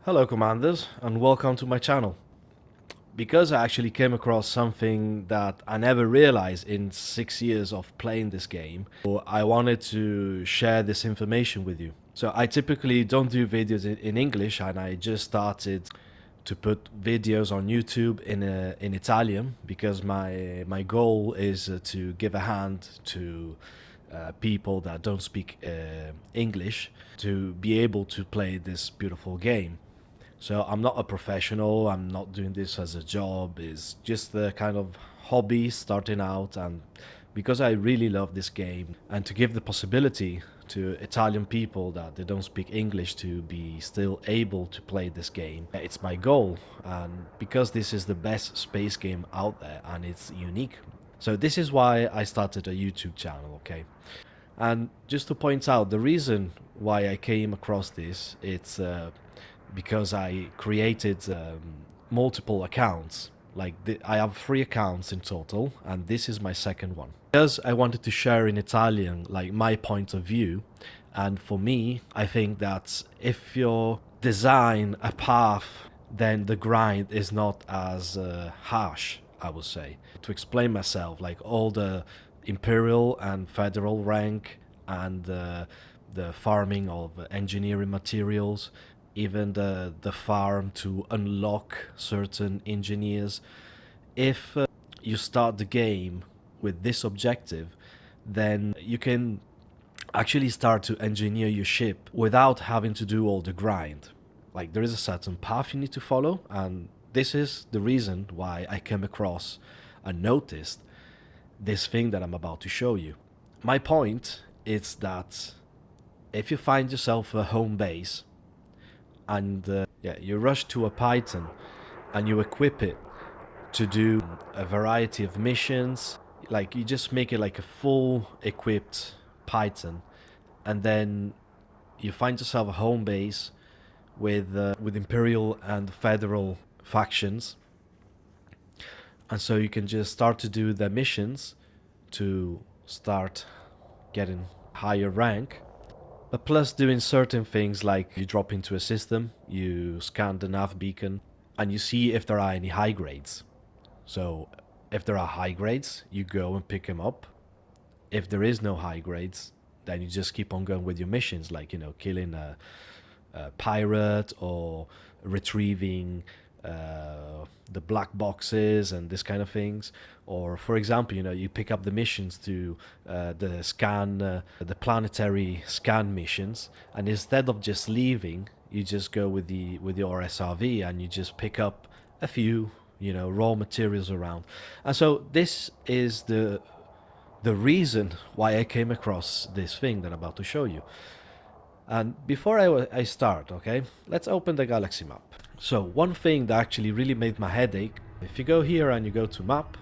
Hello commanders and welcome to my channel. Because I actually came across something that I never realized in 6 years of playing this game, so I wanted to share this information with you. So I typically don't do videos in English, and I just started to put videos on YouTube in Italian because my goal is to give a hand to people that don't speak English to be able to play this beautiful game. So I'm not a professional. I'm not doing this as a job. It's just the kind of hobby starting out, and because I really love this game, and to give the possibility to Italian people that they don't speak English to be still able to play this game, it's my goal. And because this is the best space game out there and it's unique, so this is why I started a YouTube channel. Okay, and just to point out the reason why I came across this, it's because I created multiple accounts. I have 3 accounts in total, and this is my second one. Because I wanted to share in Italian, like my point of view, and for me, I think that if you design a path, then the grind is not as harsh, I would say. To explain myself, like all the imperial and federal rank and the farming of engineering materials, even the farm to unlock certain engineers. If you start the game with this objective, then you can actually start to engineer your ship without having to do all the grind. Like there is a certain path you need to follow, and this is the reason why I came across and noticed this thing that I'm about to show you. My point is that if you find yourself a home base and you rush to a Python and you equip it to do a variety of missions, like you just make it like a full equipped Python, and then you find yourself a home base with imperial and federal factions, and so you can just start to do the missions to start getting higher rank. But plus doing certain things like you drop into a system, you scan the nav beacon, and you see if there are any high grades. So if there are high grades, you go and pick them up. If there is no high grades, then you just keep on going with your missions, like killing a pirate or retrieving the black boxes and this kind of things. Or for example, you pick up the missions to the planetary scan missions, and instead of just leaving, you just go with your SRV and you just pick up a few raw materials around. And so this is the reason why I came across this thing that I'm about to show you. And before I start, okay, let's open the galaxy map. So one thing that actually really made my headache, if you go here and you go to map,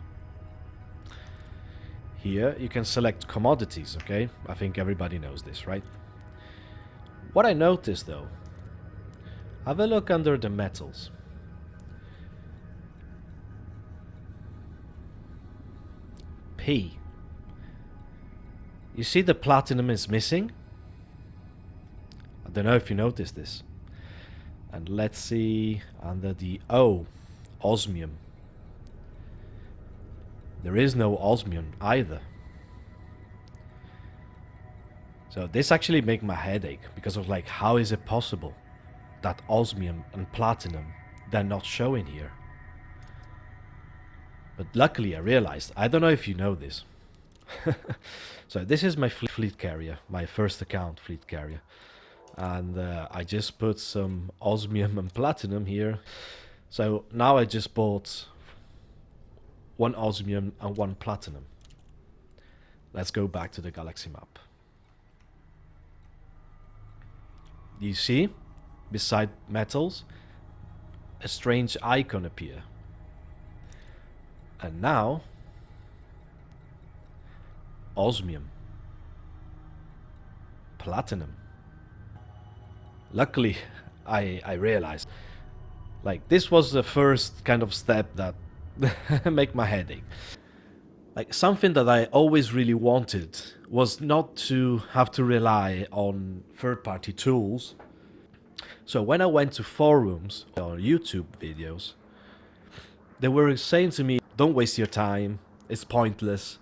here you can select commodities, okay? I think everybody knows this, right? What I noticed though, have a look under the metals. P. You see the platinum is missing? I don't know if you noticed this. And let's see under the O, osmium. There is no osmium either. So this actually make my headache because of like, how is it possible that osmium and platinum, they're not showing here? But luckily I realized, I don't know if you know this. So this is my fleet carrier, my first account fleet carrier. And I just put some osmium and platinum here. So now I just bought 1 osmium and 1 platinum. Let's go back to the galaxy map. You see, beside metals, a strange icon appear. And now, osmium, platinum. Luckily, I realized, like, this was the first kind of step that make my headache. Like, something that I always really wanted was not to have to rely on third-party tools. So when I went to forums or YouTube videos, they were saying to me, don't waste your time, it's pointless,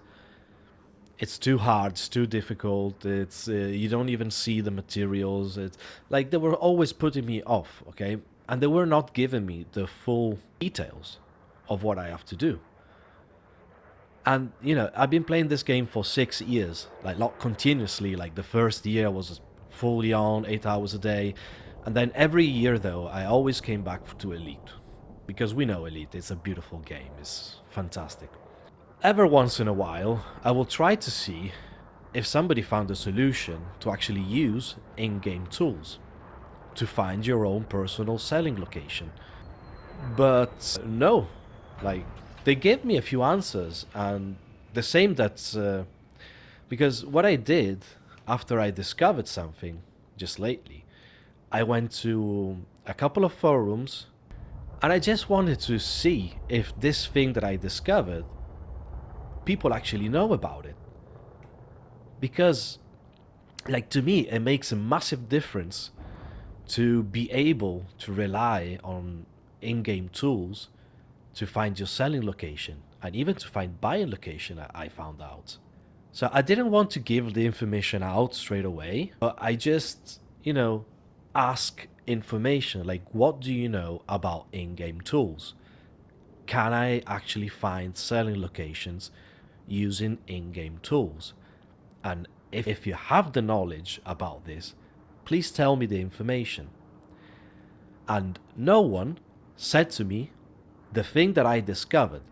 it's too hard, it's too difficult, it's you don't even see the materials. It's like they were always putting me off, okay? And they were not giving me the full details of what I have to do. And I've been playing this game for 6 years, like not continuously. Like the first year was fully on 8 hours a day, and then every year though I always came back to Elite, because we know Elite is a beautiful game, it's fantastic. Every once in a while I will try to see if somebody found a solution to actually use in-game tools to find your own personal selling location. But no, like they gave me a few answers, and the same that's because what I did after I discovered something just lately, I went to a couple of forums and I just wanted to see if this thing that I discovered, people actually know about it. Because, like, to me, it makes a massive difference to be able to rely on in game tools to find your selling location and even to find buying location, I found out. So I didn't want to give the information out straight away, but I just, ask information like, what do you know about in-game tools? Can I actually find selling locations using in-game tools? And if you have the knowledge about this, please tell me the information. And no one said to me the thing that I discovered.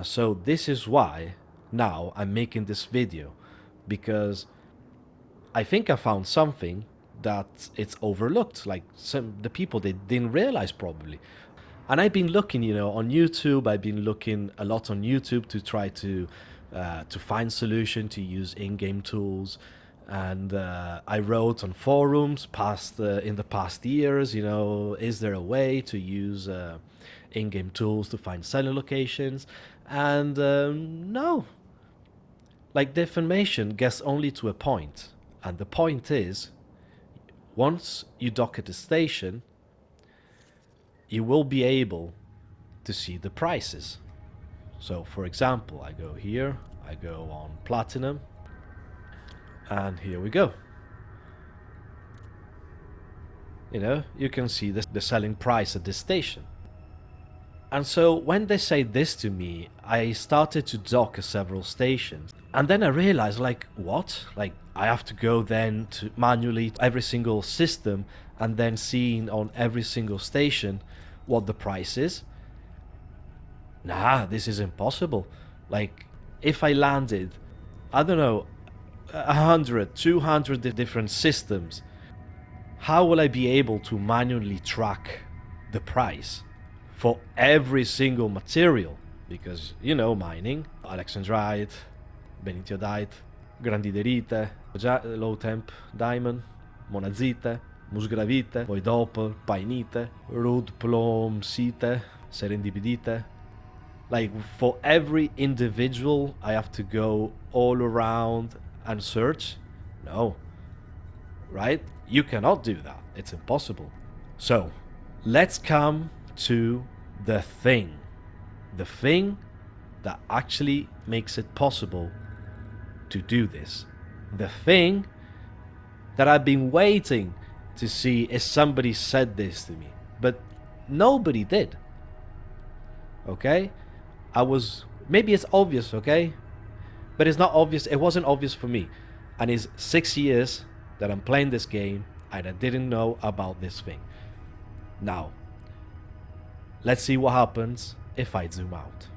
So this is why now I'm making this video, because I think I found something that it's overlooked, like the people they didn't realize probably. And I've been looking, on YouTube. I've been looking a lot on YouTube to try to find solution to use in-game tools. And I wrote on forums in the past years, is there a way to use in-game tools to find selling locations? And no, like the information gets only to a point, and the point is, once you dock at the station, you will be able to see the prices. So for example, I go here, I go on platinum, and here we go. You can see the selling price at this station. And so when they say this to me, I started to dock at several stations. And then I realized, like, what? Like, I have to go then to manually every single system and then seeing on every single station what the price is? Nah, this is impossible. Like, if I landed, I don't know, 100, 200 different systems, how will I be able to manually track the price for every single material? Because, mining, alexandrite, benitiodite, grandiderite, low temp diamond, monazite, musgravite, poi dopo painite, rudplomsite, serendipidite. Like, for every individual, I have to go all around and search? No. Right? You cannot do that. It's impossible. So, let's come to the thing. The thing that actually makes it possible to do this. The thing that I've been waiting to see if somebody said this to me. But nobody did. Okay? Maybe it's obvious, okay? But it's not obvious. It wasn't obvious for me. And it's 6 years that I'm playing this game and I didn't know about this thing. Now, let's see what happens if I zoom out.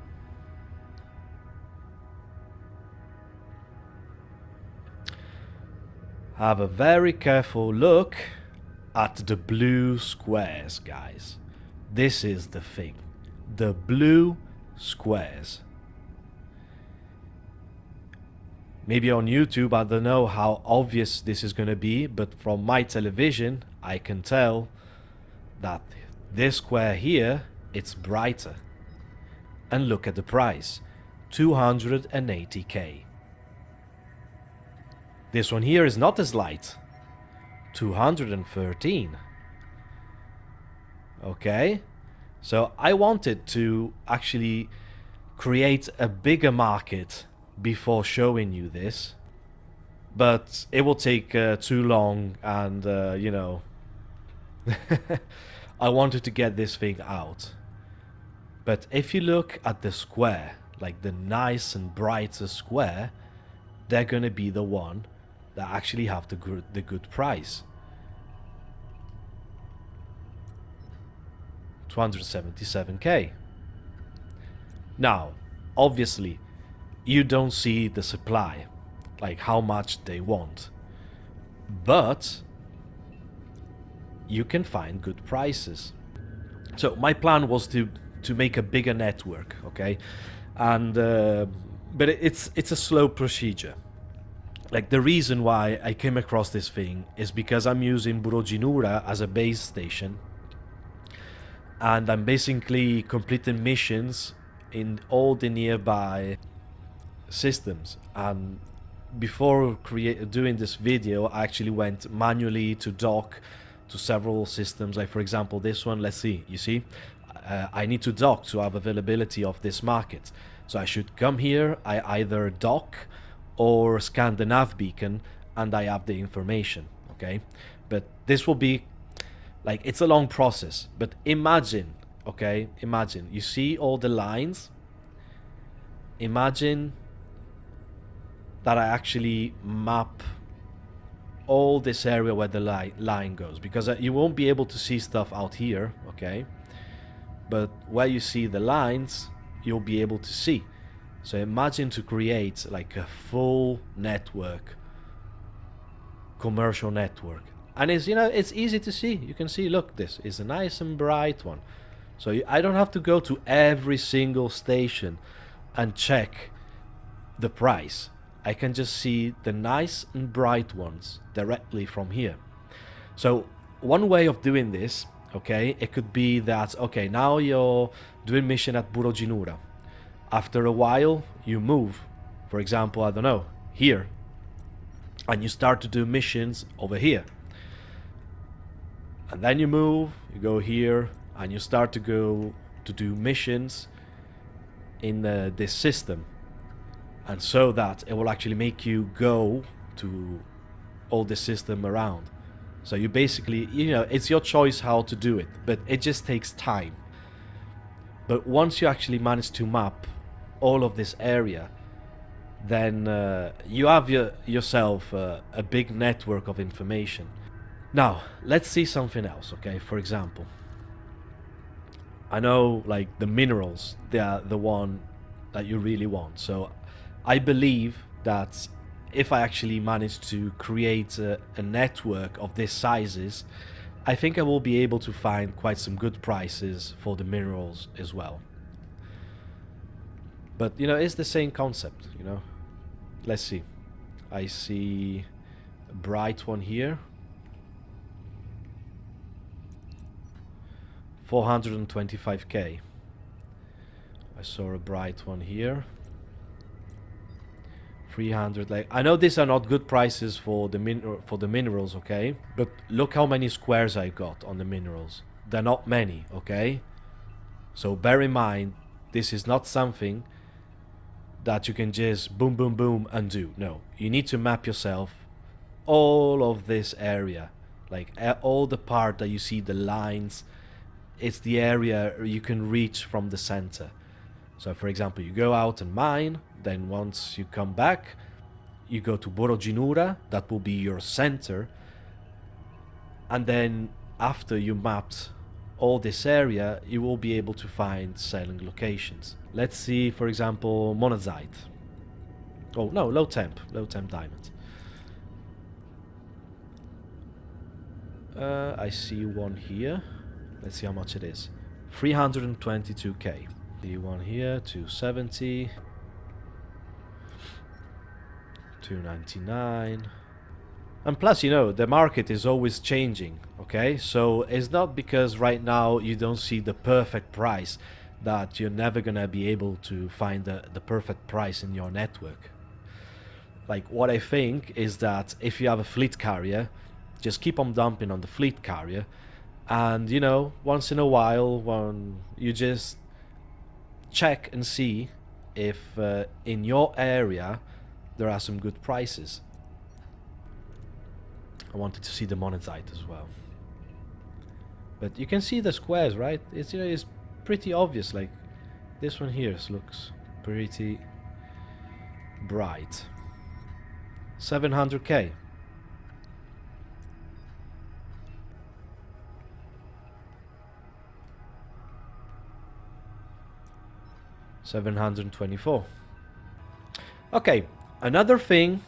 Have a very careful look at the blue squares, guys. This is the thing. The blue squares. Maybe on YouTube, I don't know how obvious this is going to be, but from my television, I can tell that this square here, it's brighter. And look at the price, 280k. This one here is not as light, 213. Okay? So I wanted to actually create a bigger market before showing you this, but it will take too long, and I wanted to get this thing out. But if you look at the square, like the nice and brighter square, they're gonna be the one that actually have the good price. 277k. Now, obviously, you don't see the supply, like how much they want, but you can find good prices. So my plan was to make a bigger network, okay, and but it's a slow procedure. Like the reason why I came across this thing is because I'm using Burojinura as a base station, and I'm basically completing missions in all the nearby systems. And before doing this video, I actually went manually to dock to several systems. Like for example, this one. Let's see. You see, I need to dock to have availability of this market. So I should come here. I either dock or scan the nav beacon, and I have the information. Okay, but this will be like it's a long process. But imagine, okay, imagine you see all the lines. Imagine that I actually map all this area where the line goes, because you won't be able to see stuff out here, okay, but where you see the lines you'll be able to see. So imagine to create like a full network, commercial network, and it's easy to see. You can see, look, this is a nice and bright one. So I don't have to go to every single station and check the price. I can just see the nice and bright ones directly from here. So one way of doing this, okay, it could be that, okay, now you're doing mission at Burojinura. After a while, you move, for example, I don't know, here, and you start to do missions over here. And then you move, you go here, and you start to go to do missions in this system. And so that it will actually make you go to all the system around. So you basically, it's your choice how to do it, but it just takes time. But once you actually manage to map all of this area, then you have yourself a big network of information. Now, let's see something else, okay? For example, I know like the minerals, they are the one that you really want. So I believe that if I actually manage to create a network of these sizes, I think I will be able to find quite some good prices for the minerals as well. But it's the same concept. Let's see. I see a bright one here. 425k. I saw a bright one here. 300. Like, I know these are not good prices for the minerals, okay? But look how many squares I got on the minerals. They're not many, okay? So bear in mind, this is not something that you can just boom, boom, boom and do. No, you need to map yourself all of this area, like all the part that you see the lines. It's the area you can reach from the center. So for example, you go out and mine, then once you come back, you go to Borojinura, that will be your center, and then after you mapped all this area, you will be able to find selling locations. Let's see, for example, monazite. Oh no, low temp diamond. I see one here. Let's see how much it is. 322k. The one here, 270. 299. And plus, the market is always changing, okay? So it's not because right now you don't see the perfect price that you're never gonna be able to find the perfect price in your network. Like, what I think is that if you have a fleet carrier, just keep on dumping on the fleet carrier, And you know, once in a while, when you just check and see if in your area there are some good prices. I wanted to see the monazite as well. But you can see the squares, right? It's, you know, it's pretty obvious. Like this one here looks pretty bright. 700k. $724. Okay, another thing,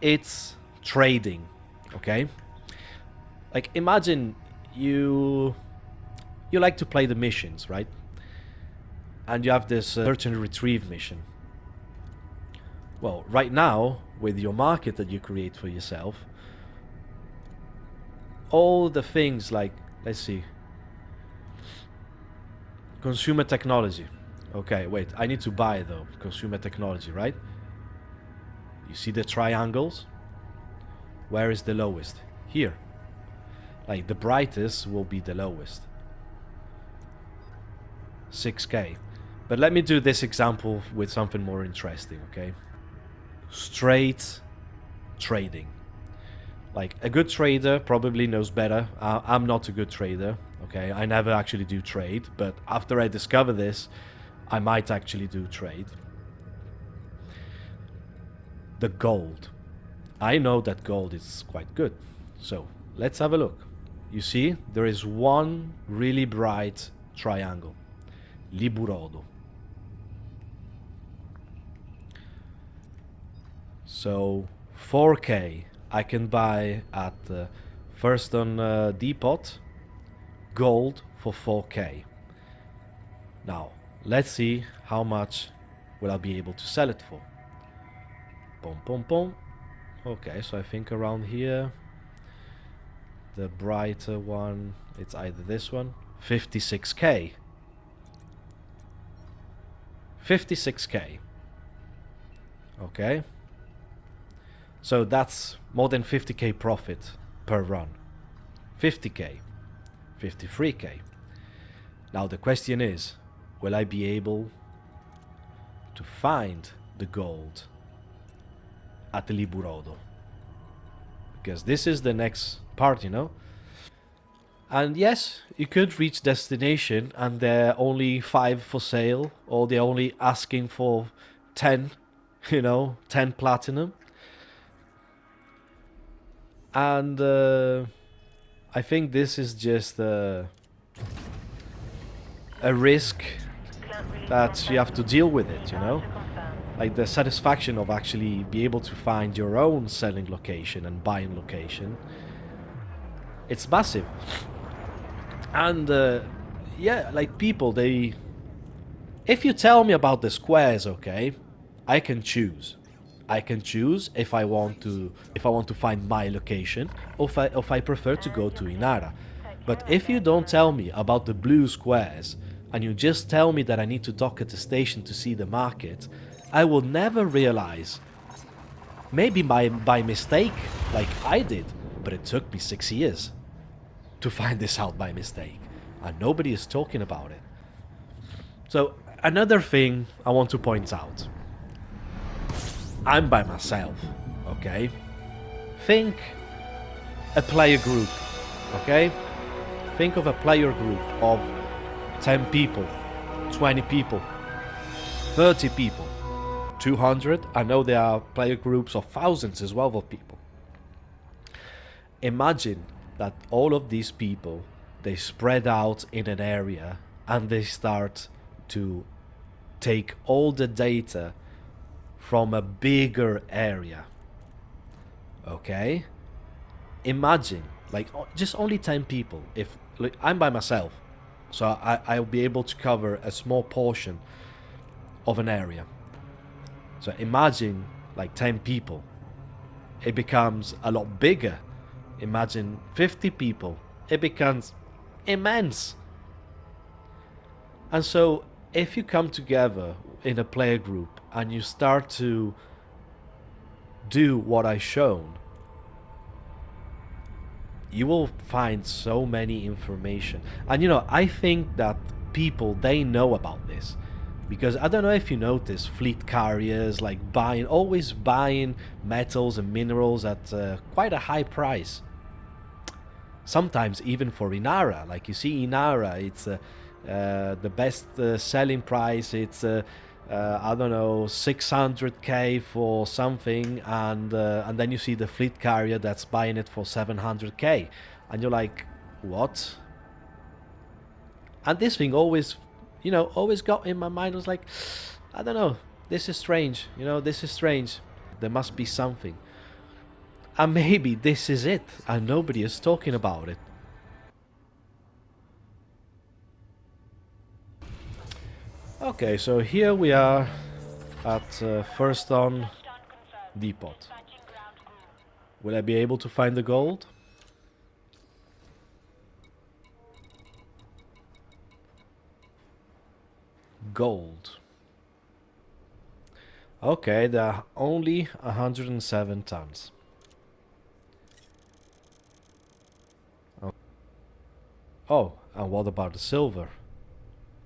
it's trading. Okay, like imagine you you like to play the missions, right? And you have this search and retrieve mission. Well, right now, with your market that you create for yourself, all the things like, let's see, consumer technology. Okay, wait, I need to buy though, consumer technology, right? You see the triangles? Where is the lowest? Here. Like the brightest will be the lowest. 6k. But let me do this example with something more interesting, okay? Straight trading. Like a good trader probably knows better. I'm not a good trader, okay? I never actually do trade, but after I discover this, I might actually do trade. The gold. I know that gold is quite good. So let's have a look. You see, there is one really bright triangle. Liburodo. So 4k I can buy at first on Depot gold for 4k. Now let's see how much will I be able to sell it for. Boom, boom, boom. Okay, so I think around here, the brighter one, it's either this one, 56k. 56k. Okay. So that's more than 50k profit per run. 50k, 53k. Now the question is, will I be able to find the gold at the Liburodo? Because this is the next part, you know? And yes, you could reach destination and there are only 5 for sale, or they're only asking for 10, you know, 10 platinum. And I think this is just a risk that you have to deal with it, you know? Like the satisfaction of actually be able to find your own selling location and buying location. It's massive. And yeah, like people, they... If you tell me about the squares, okay, I can choose. I can choose if I want to find my location, or if I prefer to go to Inara. But if you don't tell me about the blue squares, and you just tell me that I need to dock at the station to see the market, I will never realize. Maybe by mistake, like I did, but it took me 6 years to find this out by mistake, and nobody is talking about it. So another thing I want to point out. I'm by myself, okay? Think a player group, okay? Think of a player group of 10 people, 20 people, 30 people, 200. I know there are player groups of thousands as well of people. Imagine that all of these people, they spread out in an area and they start to take all the data from a bigger area. Okay? Imagine, like, just only 10 people. If like, I'm by myself, so I'll be able to cover a small portion of an area. So imagine, like, 10 people. It becomes a lot bigger. Imagine 50 people. It becomes immense. And so, if you come together in a player group and you start to do what I shown, you will find so many information. And you know, I think that people, they know about this, because I don't know if you notice fleet carriers like always buying metals and minerals at quite a high price. Sometimes even for Inara, like you see Inara, it's the best selling price. It's I don't know, 600k for something, and then you see the fleet carrier that's buying it for 700k, and you're like, what? And this thing always, you know, always got in my mind. I was like, I don't know, this is strange. You know, this is strange. There must be something, and maybe this is it, and nobody is talking about it. Okay, so here we are at first on depot. Will I be able to find the gold? Gold. Okay, there are only 107 tons. Oh, and what about the silver?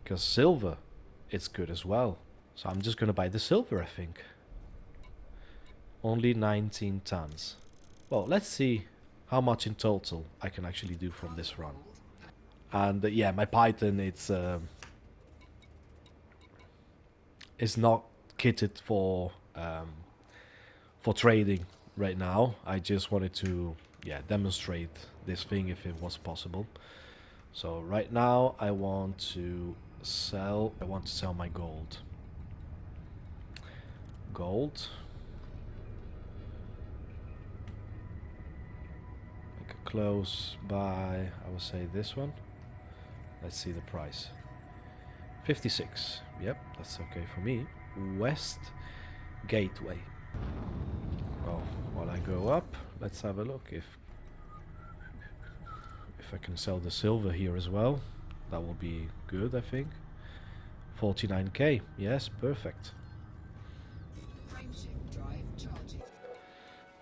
Because silver, it's good as well. So I'm just gonna buy the silver, I think. Only 19 tons. Well, let's see how much in total I can actually do from this run. And yeah, my Python, it's not kitted for trading right now. I just wanted to, yeah, demonstrate this thing if it was possible. So right now I want to sell. I want to sell my gold. Gold. Make a close buy. I will say this one. Let's see the price. 56. Yep, that's okay for me. West Gateway. Well, while I go up, let's have a look if I can sell the silver here as well. That will be good, I think. 49k. Yes, perfect.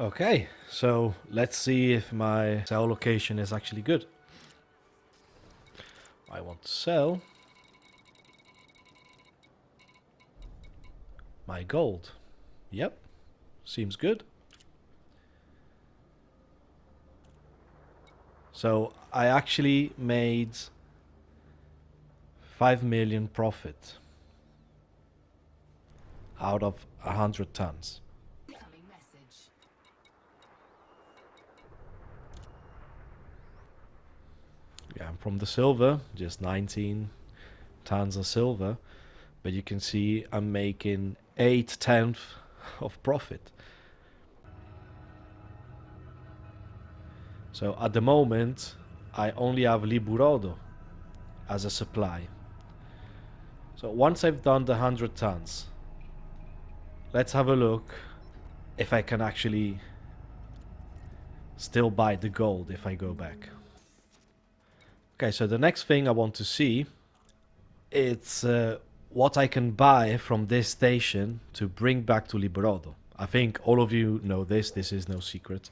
Okay, so let's see if my sell location is actually good. I want to sell my gold. Yep, seems good. So I actually made 5 million profit out of 100 tons. Yeah, and from the silver, just 19 tons of silver, but you can see I'm making 8/10 of profit. So at the moment, I only have Liburodo as a supply. So once I've done the 100 tons, let's have a look if I can actually still buy the gold if I go back. Okay, so the next thing I want to see is what I can buy from this station to bring back to Liberato. I think all of you know this. This is no secret.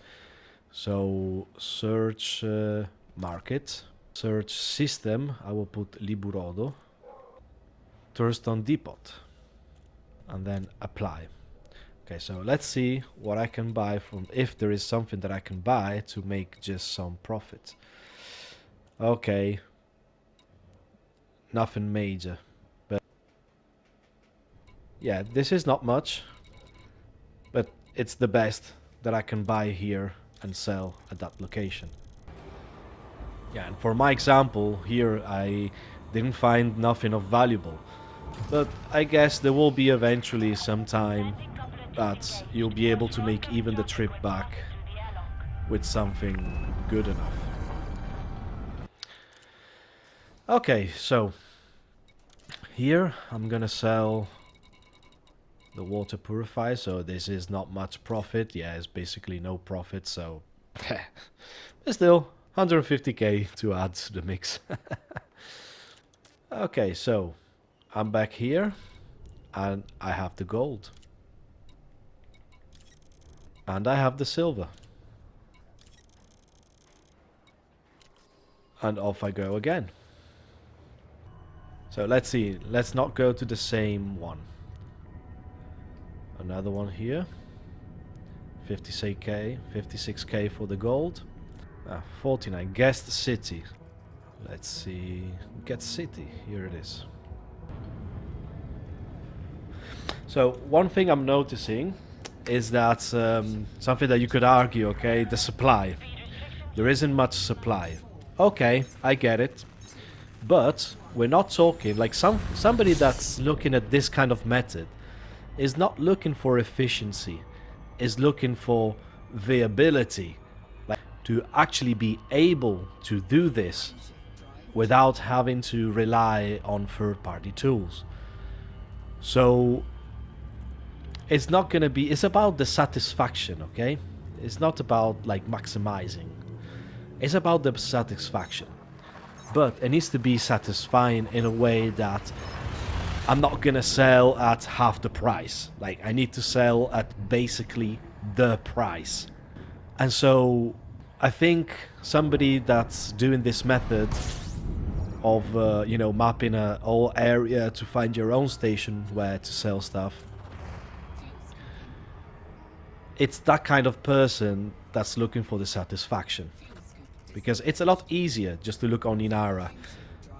So search market, search system. I will put Liburado, Thurston Depot, and then apply. Okay, so let's see what I can buy from, if there is something that I can buy to make just some profit. Okay, nothing major, but yeah, this is not much, but it's the best that I can buy here and sell at that location. Yeah, and for my example here, I didn't find nothing of valuable, but I guess there will be eventually some time that you'll be able to make even the trip back with something good enough. Okay, so here I'm gonna sell the water purifier, so this is not much profit. Yeah, it's basically no profit, so but still 150k to add to the mix. Okay, so I'm back here and I have the gold and I have the silver. And off I go again. So let's see, let's not go to the same one. Another one here. 56k, 56k for the gold. 49, guess the city. Let's see, get city, here it is. So one thing I'm noticing is that something that you could argue, okay, the supply. There isn't much supply. Okay, I get it. But we're not talking like somebody that's looking at this kind of method is not looking for efficiency, is looking for viability, like to actually be able to do this without having to rely on third-party tools. So it's not gonna be, it's about the satisfaction, okay? It's not about like maximizing. It's about the satisfaction. But it needs to be satisfying in a way that I'm not gonna sell at half the price. Like I need to sell at basically the price. And so I think somebody that's doing this method of mapping a whole area to find your own station where to sell stuff, it's that kind of person that's looking for the satisfaction. Because it's a lot easier just to look on Inara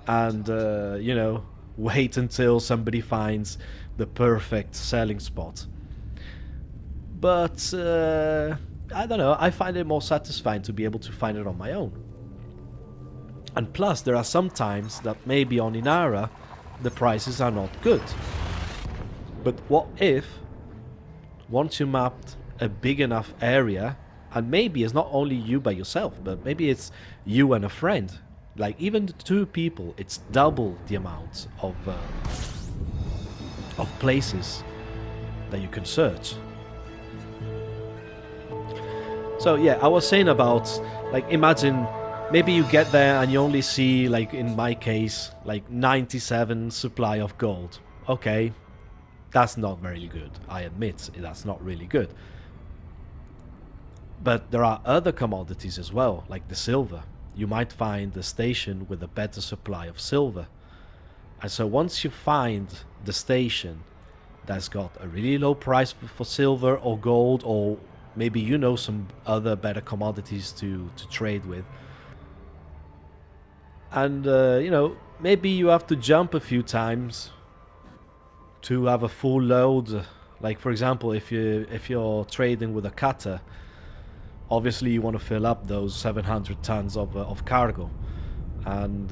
and, wait until somebody finds the perfect selling spot. But, I don't know, I find it more satisfying to be able to find it on my own. And plus, there are some times that maybe on Inara, the prices are not good. But what if, once you mapped a big enough area, and maybe it's not only you by yourself, but maybe it's you and a friend, like even two people, it's double the amount of places that you can search. So yeah, I was saying about, like, imagine maybe you get there and you only see, like in my case, like 97 supply of gold. Okay, that's not very good. I admit that's not really good. But there are other commodities as well, like the silver. You might find a station with a better supply of silver. And so once you find the station that's got a really low price for silver or gold, or maybe you know some other better commodities to trade with, and maybe you have to jump a few times to have a full load. Like for example, if you're trading with a cutter, obviously you want to fill up those 700 tons of cargo. And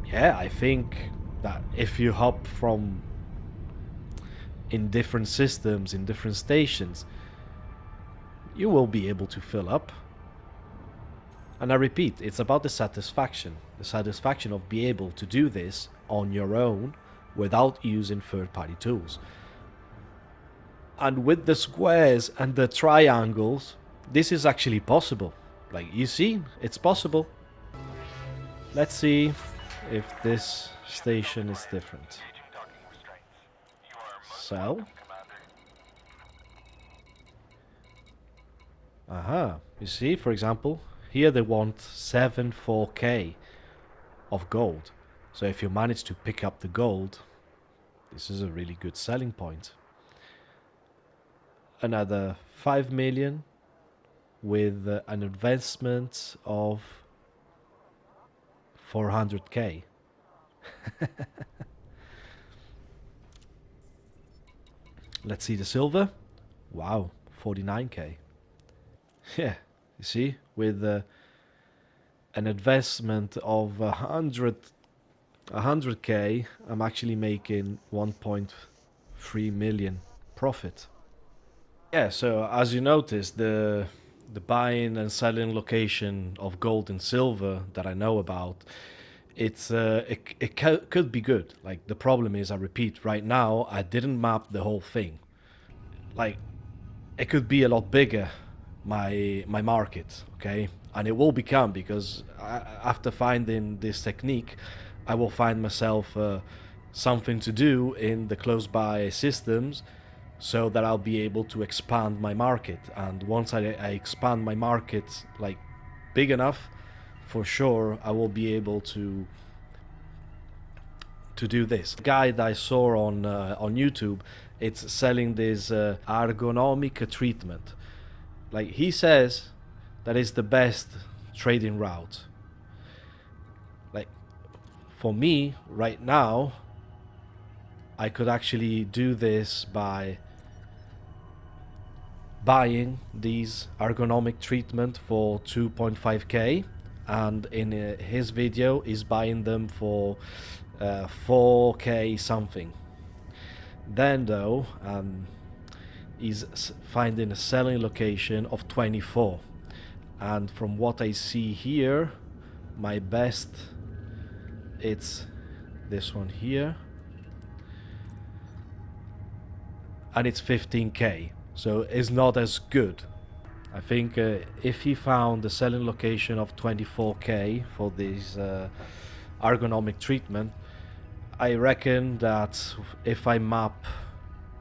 yeah, I think that if you hop from in different systems, in different stations, you will be able to fill up. And I repeat, it's about the satisfaction of being able to do this on your own without using third-party tools. And with the squares and the triangles, this is actually possible. Like, you see, it's possible. Let's see if this station is different. So, you see, for example, here they want 74k of gold. So if you manage to pick up the gold, this is a really good selling point. Another 5 million with an investment of 400k. Let's see the silver. Wow, 49k. Yeah, you see, with an investment of 100k, I'm actually making 1.3 million profit. Yeah, so as you notice, the buying and selling location of gold and silver that I know about, it could be good. Like the problem is, I repeat, right now I didn't map the whole thing. Like it could be a lot bigger, my market, okay, and it will become because after finding this technique, I will find myself something to do in the close by systems so that I'll be able to expand my market. And once I expand my market like big enough, for sure I will be able to do this. The guy that I saw on YouTube, it's selling this ergonomic treatment. Like he says that is the best trading route. Like for me right now, I could actually do this by buying these ergonomic treatment for 2.5k, and in his video is buying them for 4k something. Then though he's finding a selling location of 24, and from what I see here, my best, it's this one here, and it's 15k, so it's not as good. I think if he found a selling location of 24k for this ergonomic treatment, I reckon that if I map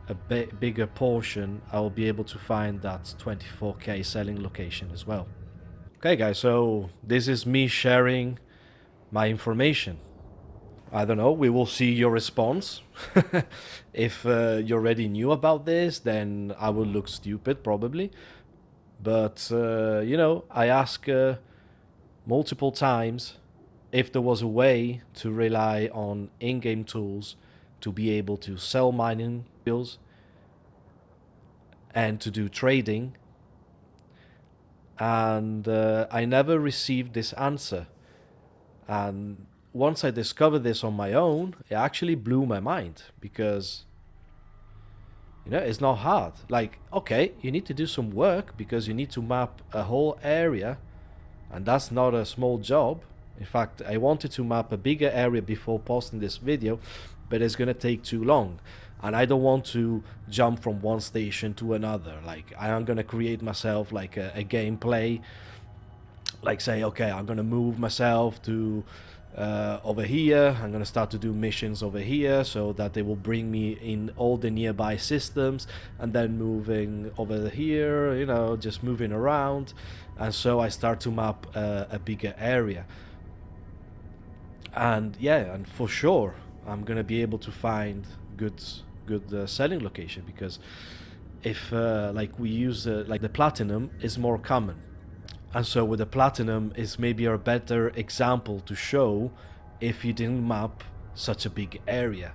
a bigger portion, I will be able to find that 24k selling location as well. Okay guys, so this is me sharing my information. I don't know, we will see your response. If you already knew about this, then I will look stupid probably. But, you know, I ask multiple times if there was a way to rely on in-game tools to be able to sell mining skills and to do trading. And I never received this answer. And once I discovered this on my own, it actually blew my mind because, you know, it's not hard. Like, okay, you need to do some work because you need to map a whole area, and that's not a small job. In fact, I wanted to map a bigger area before posting this video, but it's gonna take too long. And I don't want to jump from one station to another. Like, I am gonna create myself like a gameplay, like say, okay, I'm gonna move myself to over here. I'm gonna start to do missions over here so that they will bring me in all the nearby systems, and then moving over here, you know, just moving around. And so I start to map a bigger area. And yeah, and for sure I'm gonna be able to find good selling location, because if like we use like the platinum is more common. And so with the platinum is maybe a better example to show if you didn't map such a big area.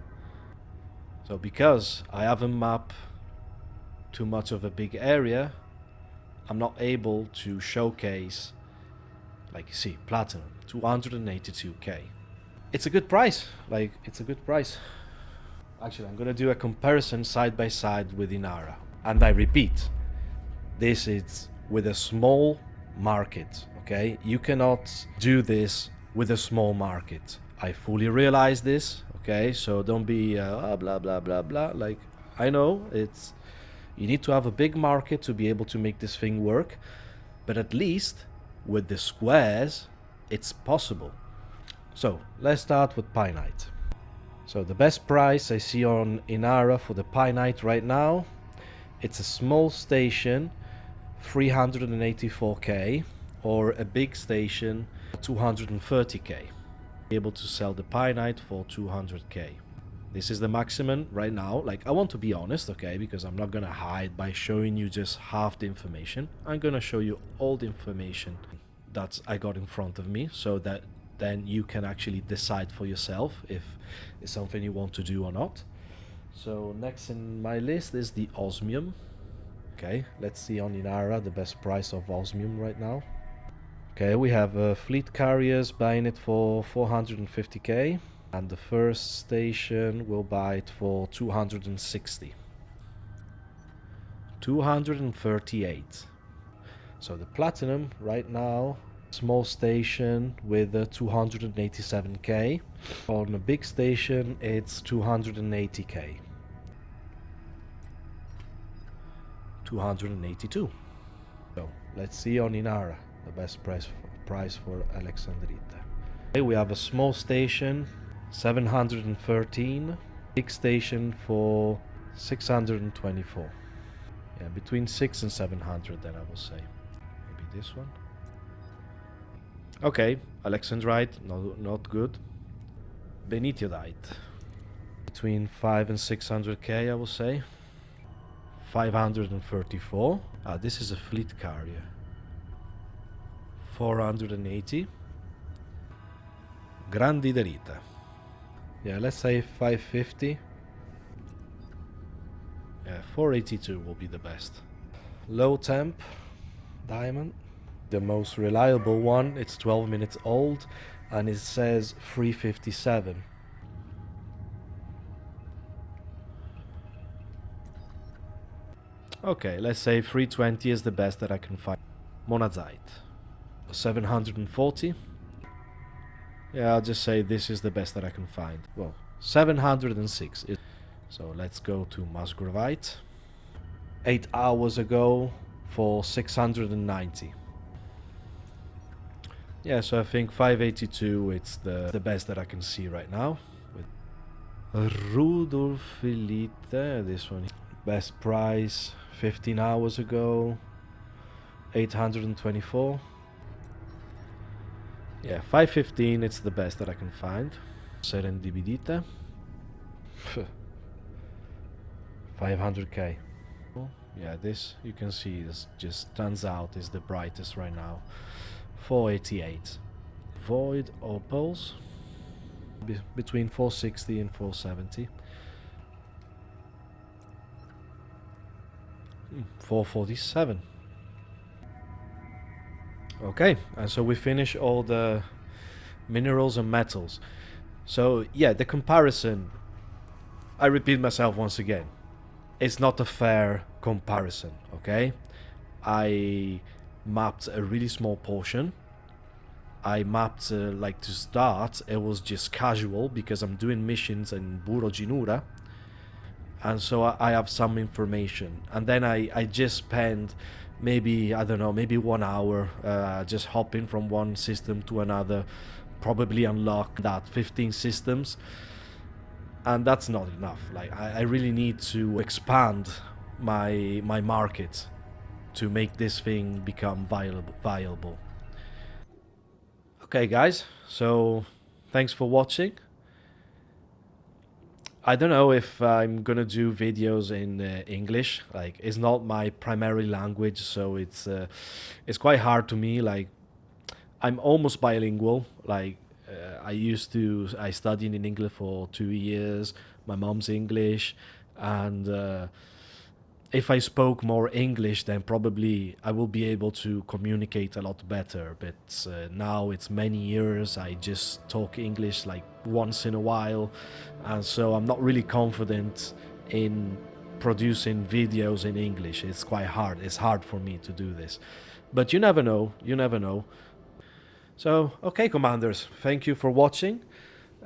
So because I haven't mapped too much of a big area, I'm not able to showcase, like you see, platinum, 282k. It's a good price, like it's a good price. Actually, I'm gonna do a comparison side by side with Inara. And I repeat, this is with a small market, okay? You cannot do this with a small market. I fully realize this, okay? So don't be blah blah blah blah. Like, I know it's, you need to have a big market to be able to make this thing work, but at least with the squares it's possible. So let's start with Pinite. So the best price I see on Inara for the Pinite right now, it's a small station 384k, or a big station 230k. Be able to sell the Pinite for 200k. This is the maximum right now. Like, I want to be honest, okay, because I'm not gonna hide by showing you just half the information. I'm gonna show you all the information that I got in front of me, so that then you can actually decide for yourself if it's something you want to do or not. So next in my list is the Osmium. Okay, let's see on Inara the best price of Osmium right now. Okay, we have fleet carriers buying it for 450k, and the first station will buy it for 260. 238. So the platinum right now, small station with 287k. On a big station, it's 280k. 282. So let's see on Inara the best price for Alexandrita. Okay, we have a small station, 713. Big station for 624. Yeah, between 6 and 700 then I will say. Maybe this one. Okay, Alexandrite, no, not good. Benitiodite, between 5 and 600k, I will say. 534. Ah, this is a fleet carrier. 480. Grandi Derita. Yeah, let's say 550. Yeah, 482 will be the best. Low temp diamond. The most reliable one. It's 12 minutes old and it says 357. Okay, let's say 320 is the best that I can find. Monazite. 740. Yeah, I'll just say this is the best that I can find. Well, 706 is. So let's go to Musgravite. 8 hours ago for 690. Yeah, so I think 582 it's the best that I can see right now. With Rudolfilite, this one. Best price 15 hours ago, 824. Yeah, 515 it's the best that I can find. Serendipidita. 500k. Yeah, this you can see this just stands out is the brightest right now. 488. Void opals between 460 and 470. 447. Okay, and so we finish all the minerals and metals. So yeah, the comparison, I repeat myself once again, it's not a fair comparison, okay? I mapped a really small portion. I mapped, like to start, it was just casual because I'm doing missions in Buro Jinura. And so I have some information. And then I just spend maybe, I don't know, maybe 1 hour just hopping from one system to another, probably unlock that 15 systems. And that's not enough. Like I really need to expand my market to make this thing become viable. Okay, guys. So thanks for watching. I don't know if I'm gonna do videos in English. Like, it's not my primary language, so it's quite hard to me. Like, I'm almost bilingual. Like, I studied in English for 2 years. My mom's English, and if I spoke more English, then probably I will be able to communicate a lot better. But now it's many years. I just talk English like once in a while, and so I'm not really confident in producing videos in English. It's quite hard. It's hard for me to do this. But you never know. You never know. So, okay, commanders, thank you for watching,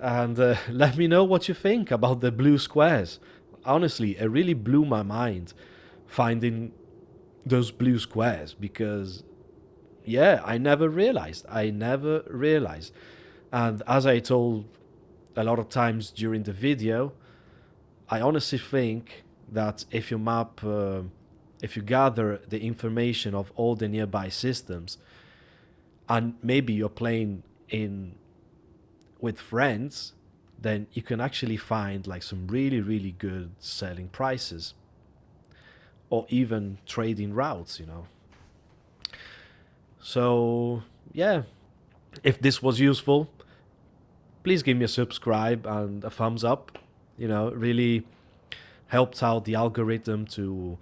and let me know what you think about the blue squares. Honestly, it really blew my mind finding those blue squares because, yeah, I never realized. And as I told a lot of times during the video, I honestly think that if you gather the information of all the nearby systems, and maybe you're playing in with friends, then you can actually find like some really, really good selling prices or even trading routes, you know. So, yeah, if this was useful, please give me a subscribe and a thumbs up. You know, it really helped out the algorithm to,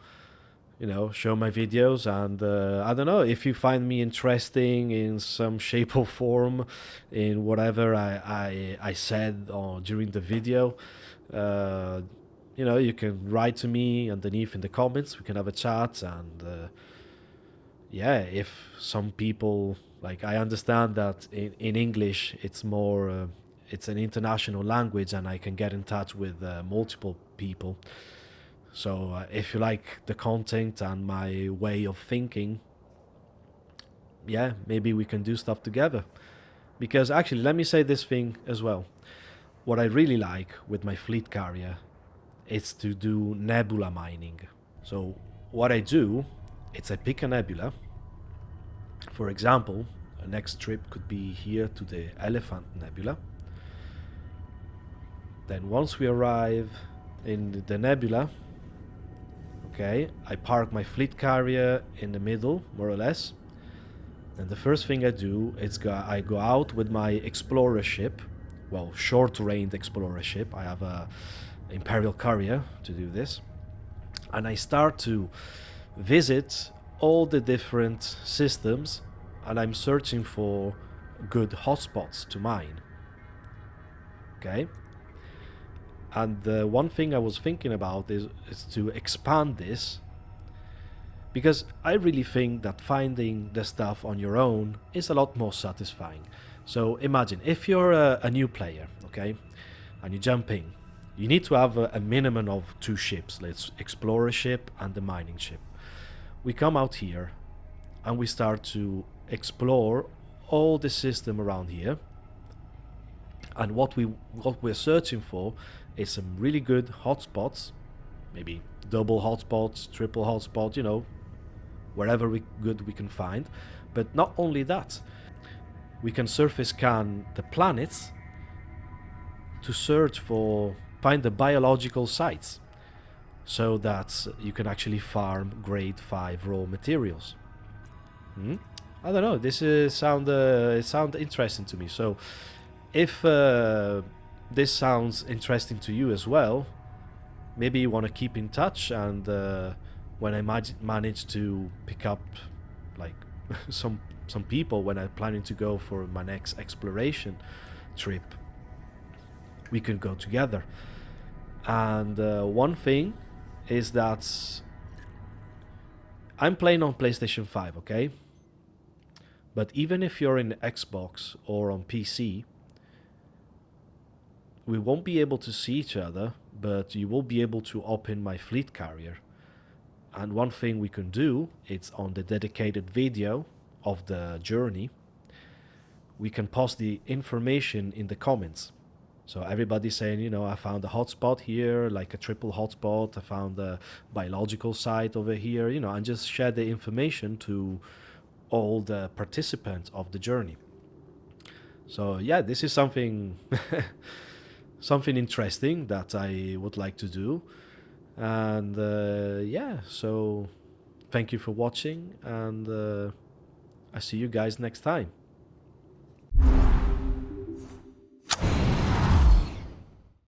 you know, show my videos. And I don't know if you find me interesting in some shape or form in whatever I said or during the video. Uh, you know, you can write to me underneath in the comments. We can have a chat and. Yeah, if some people like I understand that in English it's more it's an international language and I can get in touch with multiple people. So if you like the content and my way of thinking, yeah, maybe we can do stuff together. Because actually, let me say this thing as well. What I really like with my fleet carrier is to do nebula mining. So what I do, it's I pick a nebula. For example, next trip could be here to the Elephant Nebula. Then once we arrive in the nebula, okay, I park my fleet carrier in the middle, more or less. And the first thing I do is I go out with my explorer ship, well, short-range explorer ship. I have a Imperial carrier to do this, and I start to visit all the different systems, and I'm searching for good hotspots to mine. Okay, and the one thing I was thinking about is to expand this, because I really think that finding the stuff on your own is a lot more satisfying. So imagine if you're a new player, okay, and you jump in, you need to have a minimum of two ships. Let's explorer ship and the mining ship. We come out here and we start to explore all the system around here. And what we're searching for is some really good hotspots, maybe double hotspots, triple hotspot, wherever good we can find. But not only that, we can surface scan the planets to search for find the biological sites so that you can actually farm grade 5 raw materials. Hmm? I don't know. This is sound interesting to me. So if this sounds interesting to you as well, maybe you want to keep in touch. And when I manage to pick up like some people when I'm planning to go for my next exploration trip, we can go together. And one thing is that I'm playing on PlayStation 5, okay? But even if you're in Xbox or on PC, we won't be able to see each other, but you will be able to open my fleet carrier. And one thing we can do, it's on the dedicated video of the journey, we can post the information in the comments. So everybody's saying, I found a hotspot here, like a triple hotspot. I found a biological site over here, and just share the information to all the participants of the journey. So yeah, this is something something interesting that I would like to do. And yeah, so thank you for watching, and I see you guys next time.